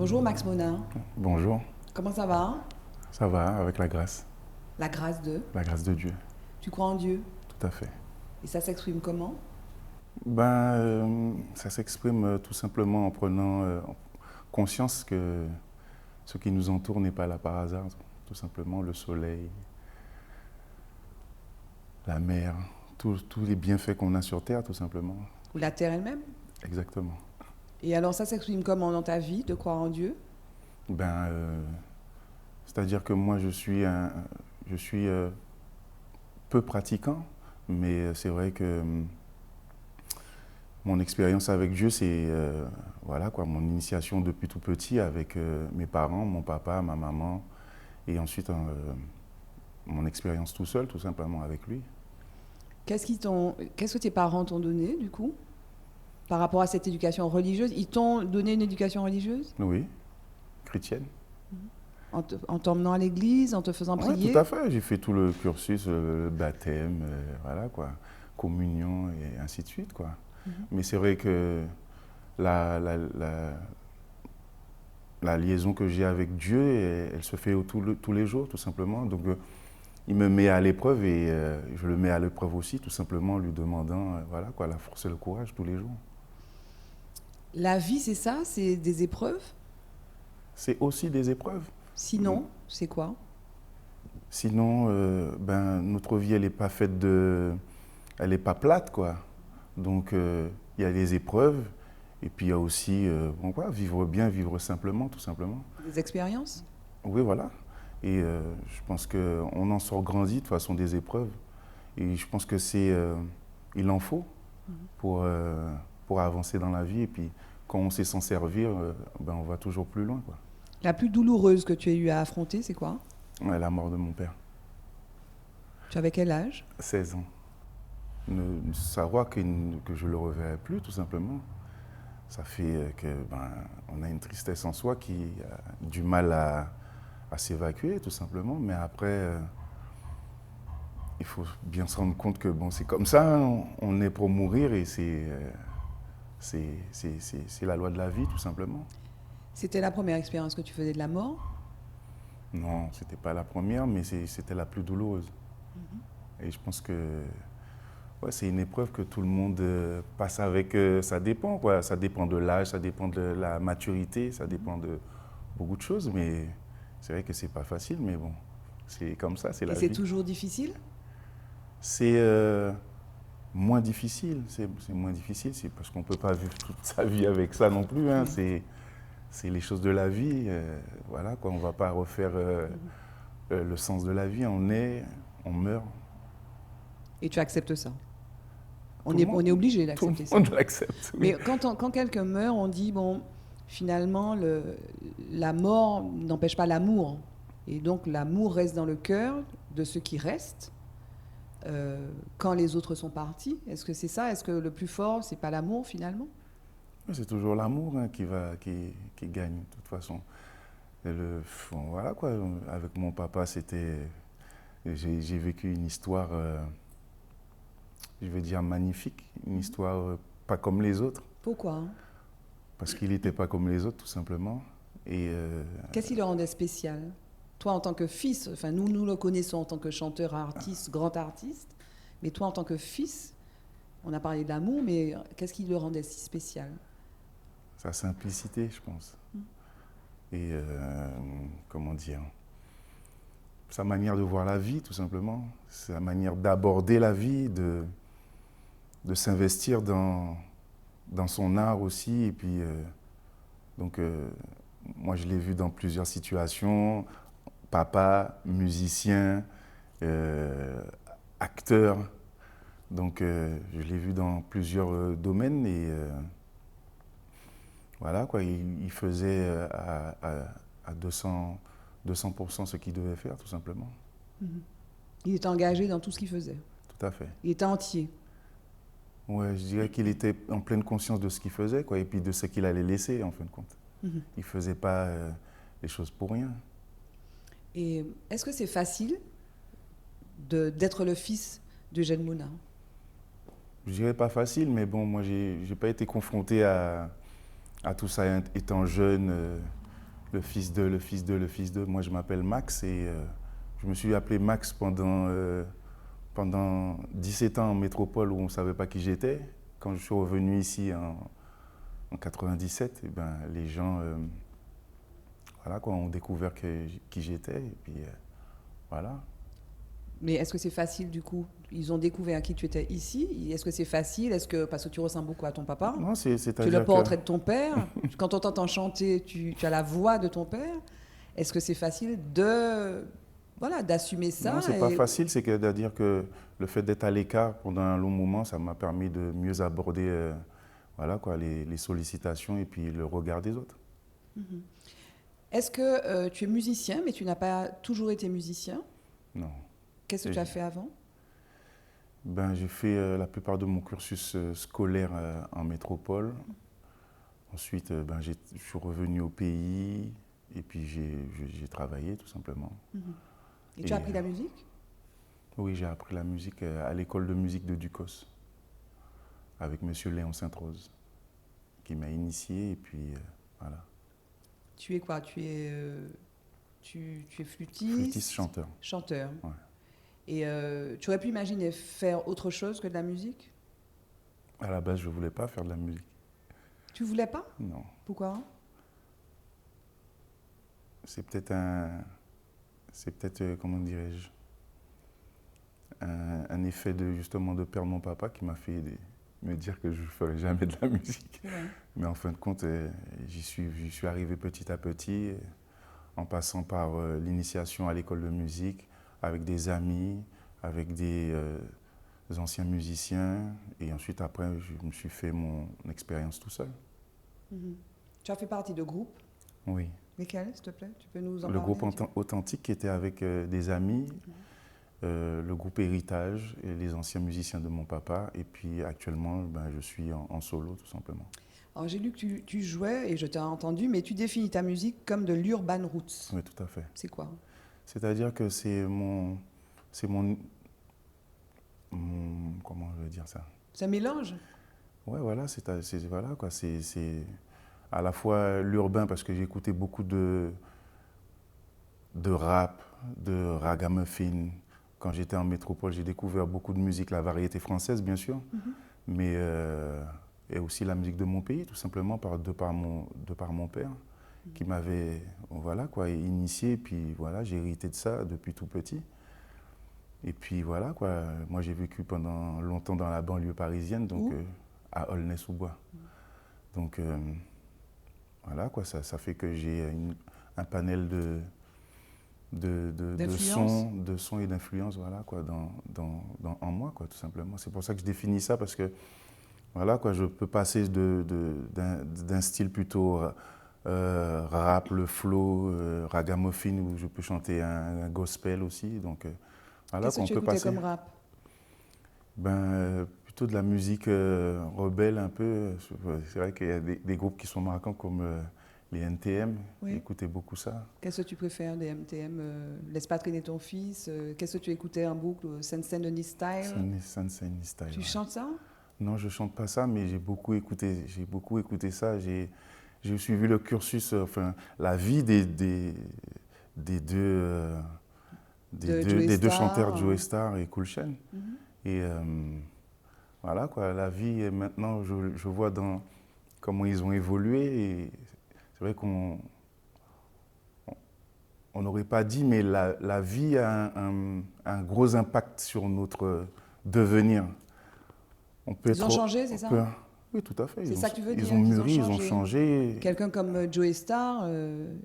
Bonjour Max Monin, Bonjour, comment ça va? ça va avec La grâce de. la grâce de Dieu, Tu crois en Dieu? tout à fait. Et ça s'exprime comment? Ça s'exprime tout simplement en prenant conscience que ce qui nous entoure n'est pas là par hasard, tout simplement le soleil, la mer, tous les bienfaits qu'on a sur Terre, tout simplement. Ou la terre elle-même? Exactement. Et alors ça s'exprime comment dans ta vie de croire en Dieu? Ben, euh, C'est-à-dire que moi je suis peu pratiquant, mais c'est vrai que mon expérience avec Dieu, c'est voilà quoi, mon initiation depuis tout petit avec mes parents, mon papa, ma maman, et ensuite mon expérience tout seul, tout simplement avec lui. Qu'est-ce que tes parents t'ont donné du coup par rapport à cette éducation religieuse? Ils t'ont donné une éducation religieuse Oui, chrétienne. en t'emmenant à l'église, en te faisant Oui, tout à prier? fait. J'ai fait tout le cursus, le baptême, voilà quoi, communion et ainsi de suite quoi. Mhm. Mais c'est vrai que la, la, la, la liaison que j'ai avec Dieu, elle se fait tous les jours, tout simplement. Donc il me met à l'épreuve et je le mets à l'épreuve aussi, tout simplement en lui demandant voilà, quoi, la force et le courage tous les jours. La vie, c'est ça? C'est des épreuves? C'est aussi des épreuves. Sinon, c'est quoi? Sinon, notre vie, elle n'est pas faite de... Elle n'est pas plate, quoi. Donc, il y a les épreuves et puis il y a aussi, bon, quoi, vivre bien, vivre simplement, tout simplement. Des expériences? Oui, voilà. Et je pense qu'on en sort grandi de toute façon des épreuves. Et je pense que il en faut Mhm. pour, pour avancer dans la vie. Et puis, quand on sait s'en servir, on va toujours plus loin, quoi. La plus douloureuse que tu aies eu à affronter, c'est quoi? Ouais, la mort de mon père, Tu avais quel âge? 16 ans. Savoir que je ne le reverrai plus, tout simplement. Ça fait on a une tristesse en soi qui a du mal à s'évacuer, tout simplement. Mais après, il faut bien se rendre compte que bon, c'est comme ça, hein, on est pour mourir et c'est la loi de la vie, tout simplement. C'était la première expérience que tu faisais de la mort? Non, c'était pas la première, mais c'était la plus douloureuse. Mhm. Et je pense que ouais, c'est une épreuve que tout le monde passe avec. Ça dépend, quoi. Ça dépend de l'âge, ça dépend de la maturité, ça Mhm. dépend de beaucoup de choses. Mais c'est vrai que c'est pas facile, mais bon, c'est comme ça, c'est Et la c'est vie. toujours difficile? C'est moins difficile, c'est moins difficile, c'est parce qu'on peut pas vivre toute sa vie avec ça non plus, hein. Oui. C'est les choses de la vie, voilà, quoi. On va pas refaire Mhm. le sens de la vie. On est, on meurt. Et tu acceptes ça? Tout le On monde, est obligé tout le d'accepter ça. monde l'accepte, oui. Mais quand quelqu'un meurt, on dit, bon, finalement, la mort n'empêche pas l'amour. Et donc l'amour reste dans le cœur de ceux qui restent quand les autres sont partis. Est-ce que c'est ça? Est-ce que le plus fort, c'est pas l'amour finalement? C'est toujours l'amour hein, qui gagne, de toute façon. Bon, voilà quoi, avec mon papa, j'ai vécu une histoire, je vais dire magnifique, une Mhm. histoire pas comme les autres, Pourquoi, hein? parce qu'il n'était pas comme les autres, tout simplement. Et Qu'est-ce qui le rendait spécial? Toi, en tant que fils, enfin, nous le connaissons en tant que chanteur, artiste, grand artiste, mais toi, en tant que fils, on a parlé d'amour, mais qu'est-ce qui le rendait si spécial? sa simplicité, je pense. Et comment dire, sa manière de voir la vie, tout simplement. Sa manière d'aborder la vie, de s'investir dans son art aussi. Et puis, donc, moi, je l'ai vu dans plusieurs situations. Papa, musicien, euh, acteur. Donc, je l'ai vu dans plusieurs domaines et voilà quoi, il faisait à 200% ce qu'il devait faire, tout simplement. Mhm. Il était engagé dans tout ce qu'il faisait. Tout à fait. Il était entier. Ouais, je dirais qu'il était en pleine conscience de ce qu'il faisait, quoi, et puis de ce qu'il allait laisser, en fin de compte. Mhm. Il ne faisait pas les choses pour rien. Et est-ce que c'est facile d'être le fils de Jeanne Mouna? Je dirais pas facile, mais bon, moi, j'ai pas été confronté à tout ça étant jeune. le fils de. Moi, je m'appelle Max et je me suis appelé Max pendant 17 ans en métropole où on ne savait pas qui j'étais. Quand je suis revenu ici en 97, eh ben, les gens voilà, quoi, ont découvert qui j'étais. Et puis voilà. Mais est-ce que c'est facile du coup? Ils ont découvert qui tu étais ici. Est-ce que c'est facile? Parce que tu ressembles beaucoup à ton papa? Non, Tu es le c'est-à-dire que. portrait de ton père. Quand on t'entend chanter, tu as la voix de ton père. Est-ce que c'est facile d'assumer ça? Non, c'est pas facile. C'est-à-dire que le fait d'être à l'écart pendant un long moment, ça m'a permis de mieux aborder voilà, quoi, les sollicitations et puis le regard des autres. Mhm. Est-ce que tu es musicien, mais tu n'as pas toujours été musicien? Non. Qu'est-ce que tu as fait avant? Ben, j'ai fait la plupart de mon cursus scolaire en métropole. Ensuite, je suis revenu au pays et puis j'ai travaillé tout simplement. Mhm. Et tu as appris la musique? Oui, j'ai appris la musique à l'école de musique de Ducos avec monsieur Léon Sainte-Rose qui m'a initié et puis voilà. Tu es quoi? Tu es flûtiste? Flûtiste, chanteur. Chanteur. Ouais. Et tu aurais pu imaginer faire autre chose que de la musique? À la base, je ne voulais pas faire de la musique. Tu voulais pas? Non. Pourquoi? C'est peut-être comment dirais-je, un effet justement de perdre mon papa qui m'a fait me dire que je ne ferais jamais de la musique. Ouais. Mais en fin de compte, j'y suis arrivé petit à petit, en passant par l'initiation à l'école de musique, avec des amis, avec des anciens musiciens. Et ensuite, après, je me suis fait mon expérience tout seul. Mhm. Tu as fait partie de groupes? Oui. Lesquels, s'il te plaît? Tu peux nous en Le parler groupe un petit peu? Authentique qui était avec des amis, le groupe Héritage et les anciens musiciens de mon papa. Et puis actuellement, je suis en solo tout simplement. Alors j'ai lu que tu jouais, et je t'ai entendu, mais tu définis ta musique comme de l'urban roots. Oui, tout à fait. C'est quoi? C'est-à-dire que c'est mon, comment je vais dire ça? C'est un mélange? Ouais, voilà, voilà quoi, c'est à la fois l'urbain parce que j'écoutais beaucoup de rap, de ragamuffin. Quand j'étais en métropole, j'ai découvert beaucoup de musique, la variété française bien sûr, mais et aussi la musique de mon pays, tout simplement de par mon père, qui m'avait voilà, quoi, initié. Et puis voilà, j'ai hérité de ça depuis tout petit. Et puis voilà, quoi, moi j'ai vécu pendant longtemps dans la banlieue parisienne, donc à Aulnay-sous-Bois. Donc voilà, quoi, ça fait que j'ai un panel de sons et d'influences voilà, quoi, en moi, quoi, tout simplement. C'est pour ça que je définis ça, parce que voilà, quoi, je peux passer d'un style plutôt rap, le flow, ragamuffin, où je peux chanter un gospel aussi. Donc, voilà, Qu'est-ce que tu écoutais comme rap? Plutôt de la musique rebelle un peu. C'est vrai qu'il y a des groupes qui sont marquants comme les NTM. Oui. J'écoutais beaucoup ça. Qu'est-ce que tu préfères des MTM? Laisse pas traîner ton fils. Qu'est-ce que tu écoutais en boucle? Sensen Style? Sensen Style. Tu chantes ça? Non, je ne chante pas ça, mais j'ai beaucoup écouté ça. J'ai suivi le cursus, enfin, la vie des deux chanteurs, Joe Star et Cool Chain. Et voilà, quoi, la vie, maintenant, je vois comment ils ont évolué. Et c'est vrai qu'on n'aurait pas dit, mais la vie a un gros impact sur notre devenir. Ils ont changé, c'est ça? Oui, tout à fait. C'est ça que tu veux dire? Ils ont mûri, ils ont changé. Quelqu'un comme Joe Star,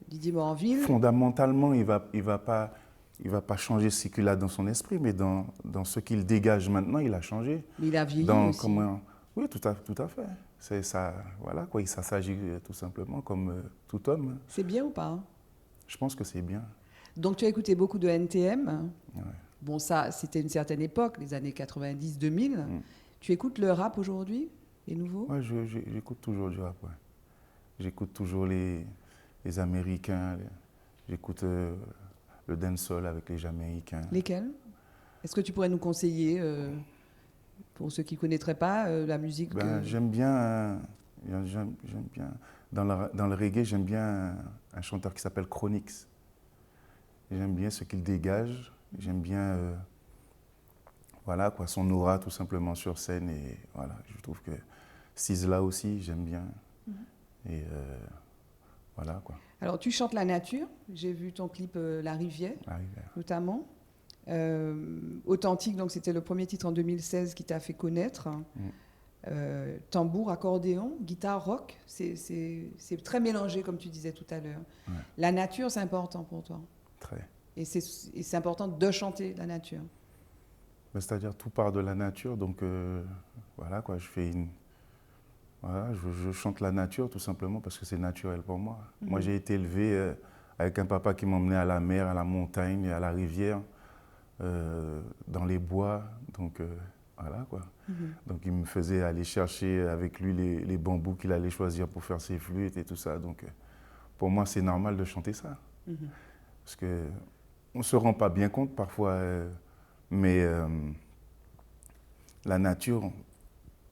Didier Morville. Fondamentalement, il va pas changer ce qu'il a dans son esprit, mais dans ce qu'il dégage maintenant, il a changé. Mais il a vieilli aussi. Oui, tout à fait. C'est ça, voilà, quoi, il s'agit tout simplement comme tout homme. C'est bien ou pas? Je pense que c'est bien. Donc tu as écouté beaucoup de NTM. Ouais. Bon, ça, c'était une certaine époque, les années 90-2000. Tu écoutes le rap aujourd'hui, les nouveaux? Oui, j'écoute toujours du rap, ouais. J'écoute toujours les Américains, j'écoute le dancehall avec les Jamaïcains. Lesquels? Est-ce que tu pourrais nous conseiller, pour ceux qui ne connaîtraient pas, la musique J'aime bien J'aime bien. Dans le reggae, j'aime bien un chanteur qui s'appelle Chronix. J'aime bien ce qu'il dégage. J'aime bien voilà, quoi, son aura tout simplement sur scène. Et voilà, je trouve que Sizzla aussi, j'aime bien. Et voilà, quoi. Alors, tu chantes la nature. J'ai vu ton clip La Rivière, notamment. Authentique, donc c'était le premier titre en 2016 qui t'a fait connaître. Tambour, accordéon, guitare, rock, c'est très mélangé comme tu disais tout à l'heure. Ouais. La nature, c'est important pour toi. Très. Et c'est important de chanter la nature. C'est-à-dire tout part de la nature, donc voilà quoi, voilà, je chante la nature tout simplement parce que c'est naturel pour moi. Moi j'ai été élevé avec un papa qui m'emmenait à la mer, à la montagne, à la rivière, dans les bois, donc voilà quoi. Donc il me faisait aller chercher avec lui les bambous qu'il allait choisir pour faire ses flûtes et tout ça. Donc pour moi c'est normal de chanter ça. Parce qu'on ne se rend pas bien compte parfois, mais la nature,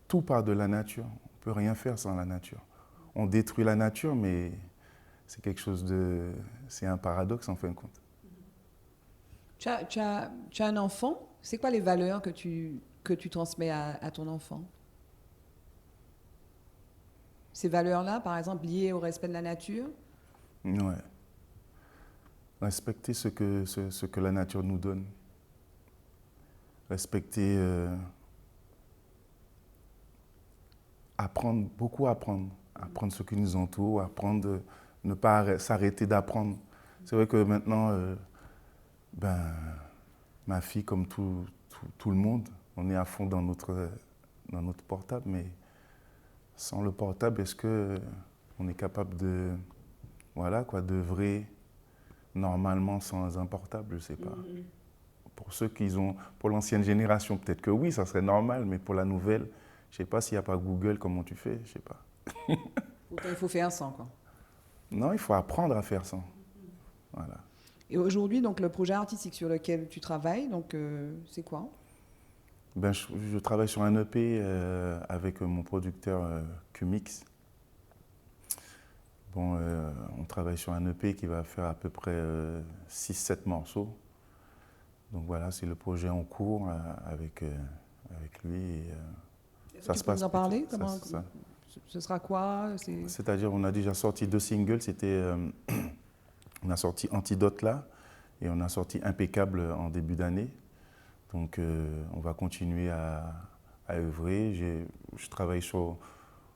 tout part de la nature. On ne peut rien faire sans la nature. On détruit la nature, mais c'est quelque chose de... C'est un paradoxe en fin de compte. Tu as un enfant. C'est quoi les valeurs que tu transmets à ton enfant? Ces valeurs-là, par exemple, liées au respect de la nature? Ouais. Respecter ce que la nature nous donne. Respecter... apprendre, beaucoup apprendre. Apprendre ce qui nous entoure, apprendre, ne pas s'arrêter d'apprendre. C'est vrai que maintenant, ma fille, comme tout le monde, on est à fond dans notre portable, mais sans le portable, est-ce qu'on est capable de, voilà, quoi, d'œuvrer normalement sans un portable? Je ne sais pas. Pour ceux pour l'ancienne génération, peut-être que oui, ça serait normal, mais pour la nouvelle, je ne sais pas s'il n'y a pas Google, comment tu fais, je ne sais pas. Pourtant, il faut faire sans, quoi. Non, il faut apprendre à faire sans. Voilà. Et aujourd'hui, donc, le projet artistique sur lequel tu travailles, donc, c'est quoi? Je travaille sur un EP avec mon producteur Qmix. Bon, on travaille sur un EP qui va faire à peu près 6-7 morceaux. Donc voilà, c'est le projet en cours avec lui. Et, ça se passe. Nous en parler? Ce sera quoi? C'est-à-dire, on a déjà sorti 2 singles. On a sorti Antidote là, et on a sorti Impeccable en début d'année. Donc, on va continuer à œuvrer. Je travaille sur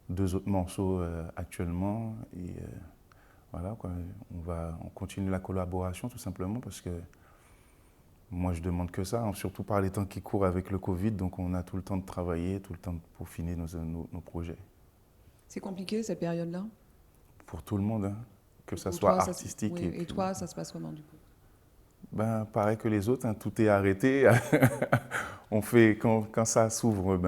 2 autres morceaux actuellement. Et voilà, quoi. On continue la collaboration tout simplement parce que moi, je demande que ça, hein, surtout par les temps qui courent avec le Covid. Donc, on a tout le temps de travailler, tout le temps de peaufiner nos projets. C'est compliqué cette période-là? Pour tout le monde, hein, que ça soit artistique. Oui. Et toi, ça se passe comment du coup? Pareil que les autres, hein, tout est arrêté. On fait, quand ça s'ouvre,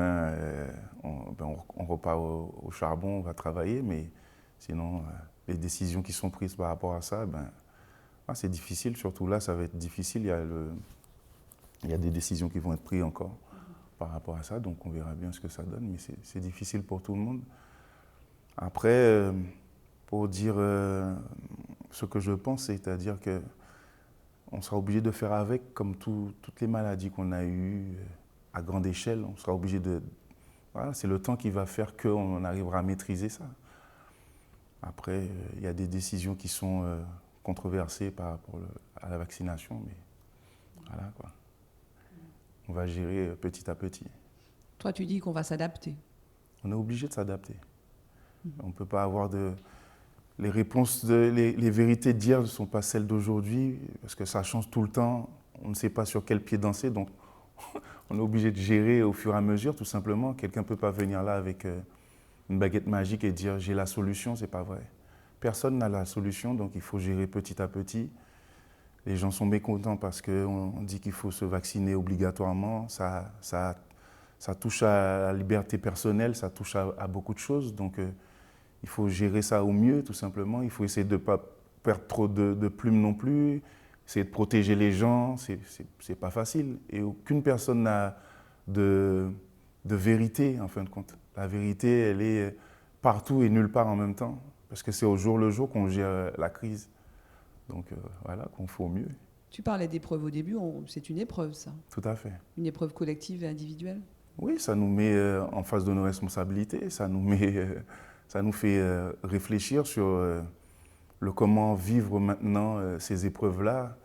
on repart au charbon, on va travailler, mais sinon, les décisions qui sont prises par rapport à ça, c'est difficile, surtout là, ça va être difficile. Il y a des décisions qui vont être prises encore par rapport à ça, donc on verra bien ce que ça donne, mais c'est difficile pour tout le monde. Après, pour dire ce que je pense, c'est-à-dire que on sera obligé de faire avec, comme toutes les maladies qu'on a eues à grande échelle. On sera obligé de... Voilà, c'est le temps qui va faire qu'on arrivera à maîtriser ça. Après, il y a des décisions qui sont controversées par rapport à la vaccination, mais voilà quoi. On va gérer petit à petit. Toi, tu dis qu'on va s'adapter. On est obligé de s'adapter. On ne peut pas avoir les réponses, les vérités d'hier ne sont pas celles d'aujourd'hui, parce que ça change tout le temps. On ne sait pas sur quel pied danser, donc on est obligé de gérer au fur et à mesure, tout simplement. Quelqu'un ne peut pas venir là avec une baguette magique et dire « j'ai la solution », c'est pas vrai. Personne n'a la solution, donc il faut gérer petit à petit. Les gens sont mécontents parce qu'on dit qu'il faut se vacciner obligatoirement. Ça touche à la liberté personnelle, ça touche à beaucoup de choses, donc il faut gérer ça au mieux, tout simplement. Il faut essayer de ne pas perdre trop de plumes non plus, essayer de protéger les gens, c'est pas facile. Et aucune personne n'a de vérité, en fin de compte. La vérité, elle est partout et nulle part en même temps, parce que c'est au jour le jour qu'on gère la crise. Donc voilà, qu'on fait au mieux. Tu parlais d'épreuve au début, c'est une épreuve ça, Tout à fait. une épreuve collective et individuelle. Oui, ça nous met en face de nos responsabilités, ça nous fait réfléchir sur le comment vivre maintenant ces épreuves-là.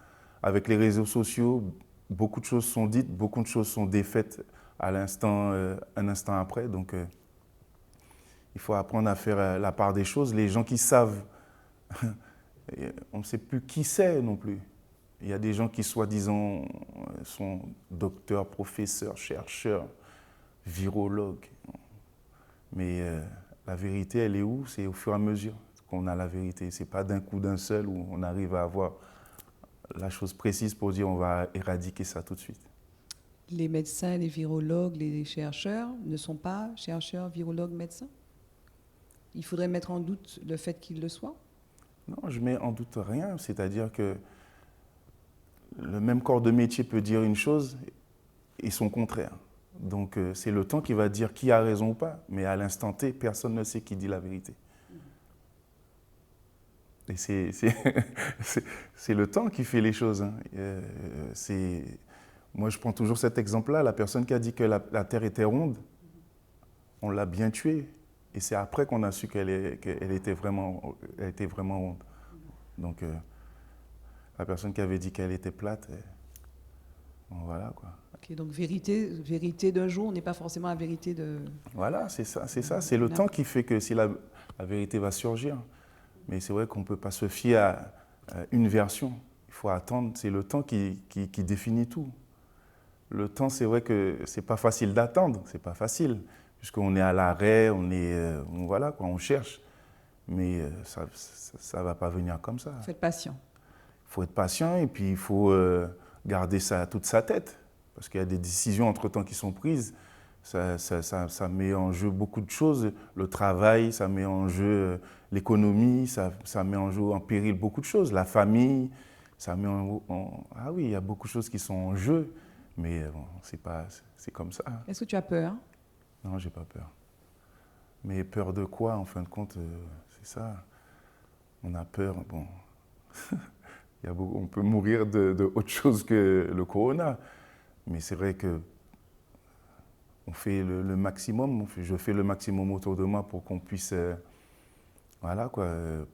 Avec les réseaux sociaux, beaucoup de choses sont dites, beaucoup de choses sont défaites à l'instant, un instant après. Donc, il faut apprendre à faire la part des choses. Les gens qui savent, on ne sait plus qui c'est non plus. Il y a des gens qui, soi-disant, sont docteurs, professeurs, chercheurs, virologues. Mais la vérité, elle est où? C'est au fur et à mesure qu'on a la vérité. Ce n'est pas d'un coup d'un seul où on arrive à avoir la chose précise pour dire on va éradiquer ça tout de suite. Les médecins, les virologues, les chercheurs ne sont pas chercheurs, virologues, médecins? Il faudrait mettre en doute le fait qu'ils le soient? Non, je mets en doute rien. C'est-à-dire que le même corps de métier peut dire une chose et son contraire. Donc c'est le temps qui va dire qui a raison ou pas. Mais à l'instant T, personne ne sait qui dit la vérité. Et c'est le temps qui fait les choses. Hein. Moi, je prends toujours cet exemple-là. La personne qui a dit que la Terre était ronde, on l'a bien tuée. Et c'est après qu'on a su qu'elle était vraiment ronde. Donc, la personne qui avait dit qu'elle était plate, bon, voilà quoi. Ok, donc vérité d'un jour n'est pas forcément la vérité de... Voilà, c'est ça. C'est le temps qui fait que si la vérité va surgir. Mais c'est vrai qu'on ne peut pas se fier à une version. Il faut attendre. C'est le temps qui définit tout. Le temps, c'est vrai que ce n'est pas facile d'attendre. C'est pas facile. Puisqu'on est à l'arrêt, voilà, quoi, on cherche. Mais ça ne va pas venir comme ça. Il faut être patient. Il faut être patient et puis il faut garder ça toute sa tête. Parce qu'il y a des décisions entre-temps qui sont prises. Ça met en jeu beaucoup de choses. Le travail, ça met en jeu l'économie, ça met en jeu, en péril beaucoup de choses. La famille, ça met Ah oui, il y a beaucoup de choses qui sont en jeu. Mais bon, c'est comme ça. Est-ce que tu as peur? Non, j'ai pas peur. Mais peur de quoi, en fin de compte, c'est ça. On a peur, bon. On peut mourir de autre chose que le corona. Mais c'est vrai que on fait le maximum. Je fais le maximum autour de moi pour qu'on puisse voilà, quoi,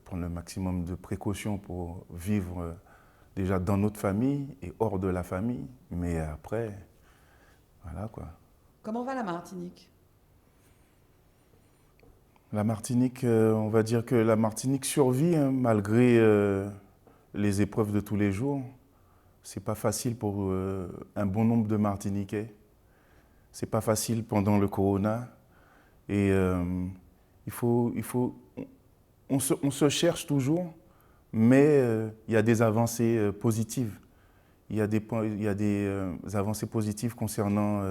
prendre le maximum de précautions pour vivre déjà dans notre famille et hors de la famille. Mais après, voilà quoi. Comment va la Martinique? La Martinique, on va dire que la Martinique survit hein, malgré les épreuves de tous les jours. C'est pas facile pour un bon nombre de Martiniquais. C'est pas facile pendant le corona. Et on se cherche toujours, mais il y a des avancées positives. Il y a des avancées positives concernant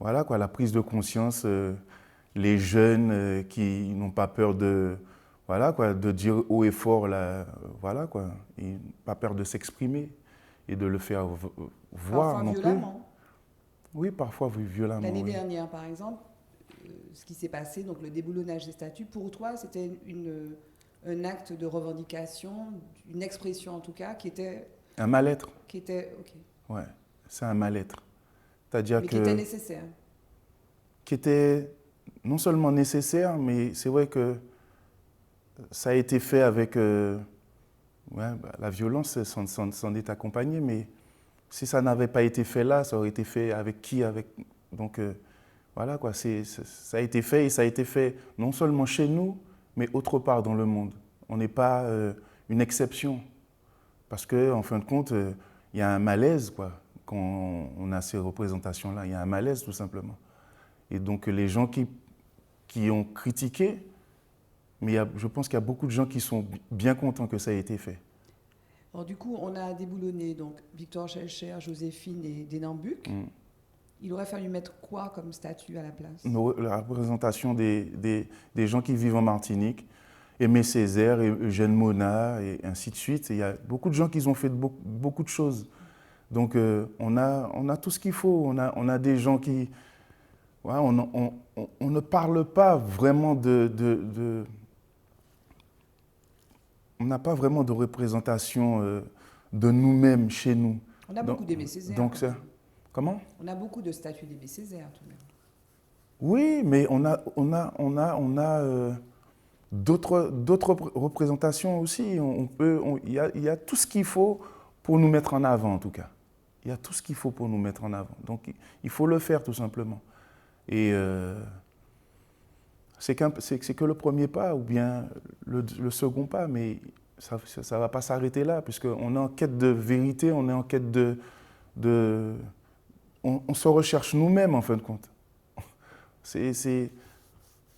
voilà, quoi, la prise de conscience, les jeunes qui n'ont pas peur voilà, quoi, de dire haut et fort, là, voilà, quoi, et pas peur de s'exprimer et de le faire voir parfois non violemment. plus. Oui, parfois violemment. L'année oui. dernière, par exemple, ce qui s'est passé, donc le déboulonnage des statuts, pour toi, c'était un acte de revendication, une expression en tout cas, qui était... Un mal-être. Qui était, ok. Ouais, c'est un mal-être. C'est-à-dire Mais qui était nécessaire. Qui était non seulement nécessaire, mais c'est vrai que ça a été fait avec... la violence s'en est accompagnée, mais si ça n'avait pas été fait là, ça aurait été fait avec qui Donc voilà, quoi, ça a été fait et ça a été fait non seulement chez nous, mais autre part dans le monde. On n'est pas une exception. Parce qu'en fin de compte, il y a un malaise, quoi, quand on a ces représentations-là. Il y a un malaise, tout simplement. Et donc, les gens qui ont critiqué, mais je pense qu'il y a beaucoup de gens qui sont bien contents que ça ait été fait. Alors, du coup, on a déboulonné donc, Victor Schellcher, Joséphine et Denambuc. Il aurait fallu mettre quoi comme statut à la place? La représentation des gens qui vivent en Martinique, Aimé Césaire, Eugène Mona, et ainsi de suite. Il y a beaucoup de gens qui ont fait beaucoup de choses. Donc on a tout ce qu'il faut. On a des gens qui ouais, on ne parle pas vraiment on n'a pas vraiment de représentation de nous-mêmes chez nous. On a beaucoup d'Aimé Césaire. Donc ça, comment? On a beaucoup de statues d'Aimé Césaire tout de même. Oui, mais on a d'autres représentations aussi. Il y a tout ce qu'il faut pour nous mettre en avant, en tout cas. Il y a tout ce qu'il faut pour nous mettre en avant. Donc, il faut le faire, tout simplement. Et c'est que le premier pas, ou bien le second pas, mais ça ne va pas s'arrêter là, puisqu'on est en quête de vérité, on est en quête on se recherche nous-mêmes, en fin de compte. C'est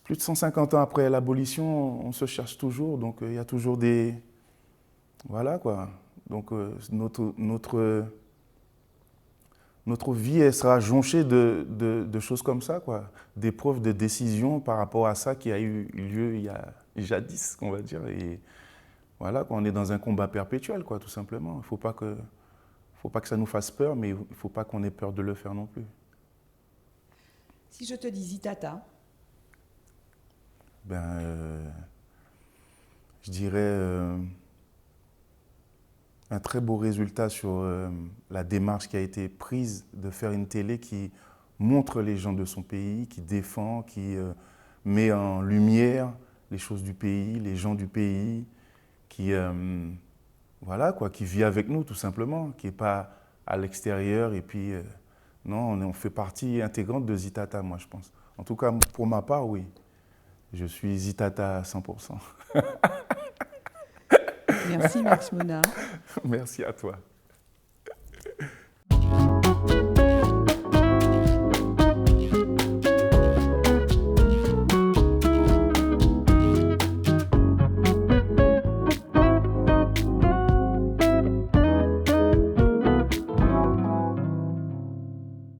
plus de 150 ans après l'abolition, on se cherche toujours, donc il y a toujours des... Voilà, quoi. Donc notre vie, elle sera jonchée de choses comme ça, quoi. D'épreuves, de décisions par rapport à ça qui a eu lieu il y a jadis, on va dire. Et voilà, quoi, on est dans un combat perpétuel, quoi, tout simplement. Il ne faut pas que ça nous fasse peur, mais il ne faut pas qu'on ait peur de le faire non plus. Si je te dis Zitata, je dirais un très beau résultat sur la démarche qui a été prise de faire une télé qui montre les gens de son pays, qui défend, qui met en lumière les choses du pays, les gens du pays, qui, voilà, quoi, qui vit avec nous tout simplement, qui n'est pas à l'extérieur et puis non, on fait partie intégrante de Zitata, moi je pense. En tout cas, pour ma part, oui. Je suis Zitata à 100%. merci Max Mona. Merci à toi.